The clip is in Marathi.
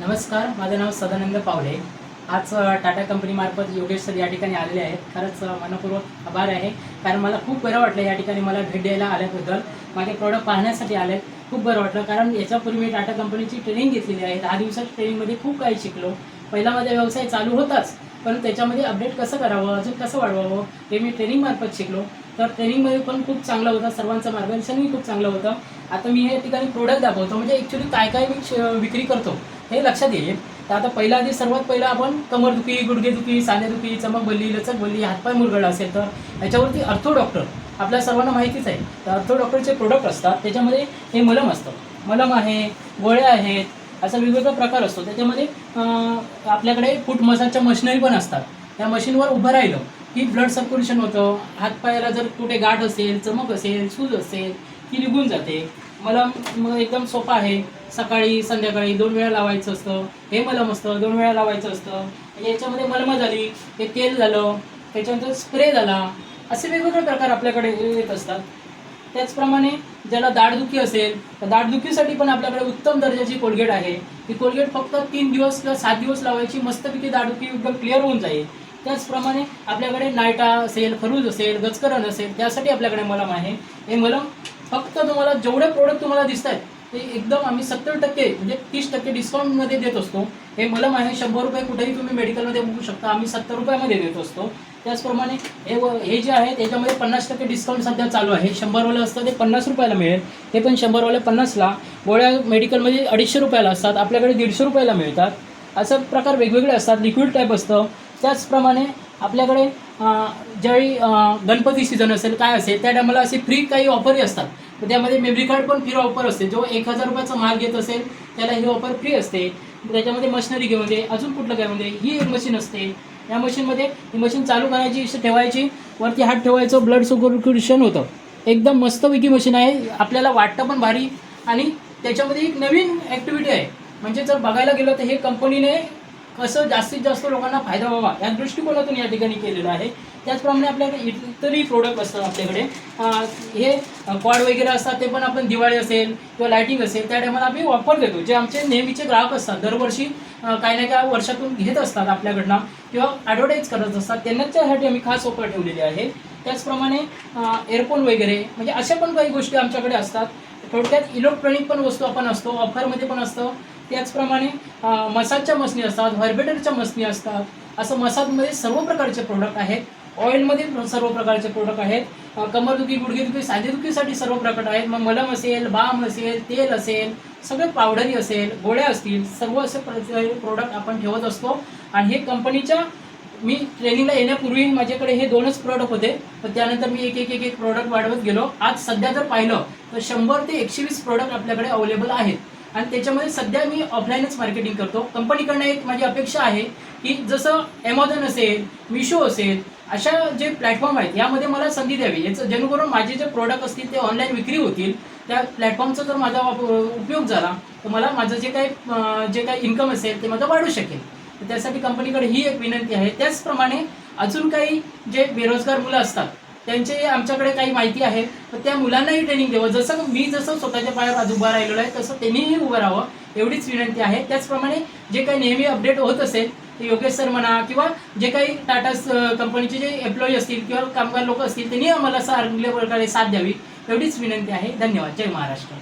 नमस्कार, माझं नाव सदानंद पावले। आज टाटा कंपनीमार्फत योगेश सर या ठिकाणी आलेले आहेत। खरंच मनपूर्वक आभार आहे, कारण मला खूप बरं वाटलं या ठिकाणी मला भेट द्यायला आल्याबद्दल। माझे प्रॉडक्ट पाहण्यासाठी आले, खूप बरं वाटलं, कारण याच्यापूर्वी मी टाटा कंपनीची ट्रेनिंग घेतलेली आहे। 10 दिवसाच्या ट्रेनिंगमध्ये खूप काही शिकलो। पहिला माझा व्यवसाय चालू होताच, पण त्याच्यामध्ये अपडेट कसं करावं, अजून कसं वाढवावं हे मी ट्रेनिंगमार्फत शिकलो। तर ट्रेनिंगमध्ये पण खूप चांगलं होतं, सर्वांचं मार्गदर्शनही खूप चांगलं होतं। आता मी या ठिकाणी प्रोडक्ट दाखवतो, म्हणजे ॲक्च्युली काय काय मी विक्री करतो हे लक्षात येईल। तर आता सर्वात पहिला आपण कमरदुखी, गुडघेदुखी, सांधेदुखी, चमकबल्ली, लचकबल्ली, हातपाय मुरगळा असेल तर याच्यावरती अर्थो डॉक्टर आपल्या सर्वांना माहितीच आहे। तर अर्थो डॉक्टरचे प्रोडक्ट असतात, त्याच्यामध्ये हे मलम असतं, मलम आहे, गोळ्या आहेत, असा वेगवेगळा प्रकार असतो। त्याच्यामध्ये आपल्याकडे फूट मसाजच्या मशिनरी पण असतात। त्या मशीनवर उभं राहिलं की ब्लड सर्क्युलेशन होतं। हातपायाला जर कुठे गाठ असेल, चमक असेल, सूज असेल ती निघून जाते। मलम मग एकदम सोपा आहे, सकाळी संध्याकाळी 2 वेळा लावायचं असतं। हे मलम असतं, 2 वेळा लावायचं असतं। याच्यामध्ये मलम झाली, हे तेल झालं, त्याच्यानंतर स्प्रे झाला, असे वेगवेगळे प्रकार आपल्याकडे येत असतात। त्याचप्रमाणे ज्याला दाढदुखी असेल तर दाढदुखीसाठी पण आपल्याकडे उत्तम दर्जाची कोलगेट आहे। ती कोलगेट फक्त 3 दिवस किंवा 7 दिवस लावायची, मस्तपैकी दाढदुखी एकदम क्लिअर होऊन जाईल। त्याचप्रमाणे आपल्याकडे नायटा असेल, खरूज असेल, गचकरण असेल, त्यासाठी आपल्याकडे मलम आहे। हे मलम फक्त तुम्हाला जेवढे प्रोडक्ट तुम्हाला दिसत आहेत ते एकदम आम्ही 70% म्हणजे 30% डिस्काउंटमध्ये देत असतो। हे मलम आहे, 100 रुपये कुठेही तुम्ही मेडिकलमध्ये बघू शकता, आम्ही 70 रुपयामध्ये देत असतो। त्याचप्रमाणे हे जे आहे त्याच्यामध्ये 50% डिस्काउंट सध्या चालू आहे। 100वालं असतं ते 50 रुपयाला मिळेल, हे पण 100वाले 50ला। गोळ्या मेडिकलमध्ये 250 रुपयाला असतात, आपल्याकडे 150 रुपयाला मिळतात। असं प्रकार वेगवेगळे असतात, लिक्विड टाईप असतं। त्याचप्रमाणे आपल्याकडे ज्यावेळी गणपती सीझन असेल, काय असेल, त्या टायमाला असे फ्री काही ऑफरही असतात। तर त्यामध्ये मेमरी कार्ड पण फ्री ऑफर असते। जो 1000 रुपयाचा माल घेत असेल त्याला ही ऑफर फ्री असते। त्याच्यामध्ये मशिनरी घेऊन दे, अजून कुठलं काय म्हणजे ही एक मशीन असते। या मशीनमध्ये ही मशीन चालू करायची, इथे ठेवायची, वरती हात ठेवायचं, ब्लड सर्क्युलेशन होतं। एकदम मस्तपैकी मशीन आहे, आपल्याला वाटतं पण भारी। आणि त्याच्यामध्ये एक नवीन ॲक्टिव्हिटी आहे, म्हणजे जर बघायला गेलं तर हे कंपनीने कसं जास्तीत जास्त लोकांना फायदा व्हावा या दृष्टिकोनातून या ठिकाणी केलेलं आहे। त्याचप्रमाणे आपल्याकडे इतरही प्रोडक्ट असतात आपल्याकडे। हे कॉड वगैरे असतात, ते पण आपण दिवाळी असेल किंवा लायटिंग असेल त्या टायमाला आम्ही ऑफर देतो। जे आमचे नेहमीचे ग्राहक असतात, दरवर्षी काही ना काही वर्षातून घेत असतात आपल्याकडनं किंवा ॲडव्हर्टाईज करत असतात, त्यांच्यासाठी आम्ही खास ऑफर ठेवलेली आहे। त्याचप्रमाणे एअरफोन वगैरे म्हणजे अशा पण काही गोष्टी आमच्याकडे असतात। थोडक्यात इलेक्ट्रॉनिक पण वस्तू आपण असतो, ऑफरमध्ये पण असतं। त्याचप्रमाणे मसाजच्या मशनी असतात, व्हायब्रेटरच्या मशनी असतात। असं मसाजमध्ये सर्व प्रकारचे प्रोडक्ट आहेत, ऑइलमध्ये सर्व प्रकारचे प्रोडक्ट आहेत। कमरदुखी, गुडघेदुखी, सांधेदुखीसाठी सर्व प्रकार आहेत। मग मलम असेल, बाम असेल, तेल असेल, सगळे पावडरी असेल, गोळ्या असतील, सर्व असे प्रोडक्ट आपण ठेवत असतो। आणि हे कंपनीच्या मी ट्रेनिंगला येण्यापूर्वी माझ्याकडे हे 2च प्रोडक्ट होते, पण त्यानंतर मी एक प्रोडक्ट वाढवत गेलो। आज सध्या जर पाहिलं तर 100 ते 120 प्रोडक्ट आपल्याकडे अवेलेबल आहेत। आणि त्याच्यामध्ये सध्या मी ऑफलाईनच मार्केटिंग करतो। कंपनीकडनं एक माझी अपेक्षा आहे की जसं ॲमेझॉन असेल, मिशो असेल, अशा जे प्लॅटफॉर्म आहेत यामध्ये मला संधी द्यावी, याचं जेणेकरून माझे जे प्रोडक्ट असतील ते ऑनलाईन विक्री होतील। त्या प्लॅटफॉर्मचा जर माझा उपयोग झाला तर मला माझं जे काही इन्कम असेल ते माझं वाढू शकेल। तर त्यासाठी कंपनीकडे ही एक विनंती आहे। त्याचप्रमाणे अजून काही जे बेरोजगार मुलं असतात त्यांचे आमच्याकडे काही माहिती आहे, तर त्या मुलांनाही ट्रेनिंग द्यावं। जसं मी स्वतःच्या पायावर आज उभा राहिलेलो आहे तसं त्यांनीही उभं राहावं, एवढीच विनंती आहे। त्याचप्रमाणे जे काही नेहमी अपडेट होत असेल ते योगेश सर म्हणा किंवा जे काही टाटा कंपनीचे जे एम्प्लॉई असतील किंवा कामगार लोक असतील त्यांनी आम्हाला चांगल्या प्रकारे साथ द्यावी, एवढीच विनंती आहे। धन्यवाद। जय महाराष्ट्र।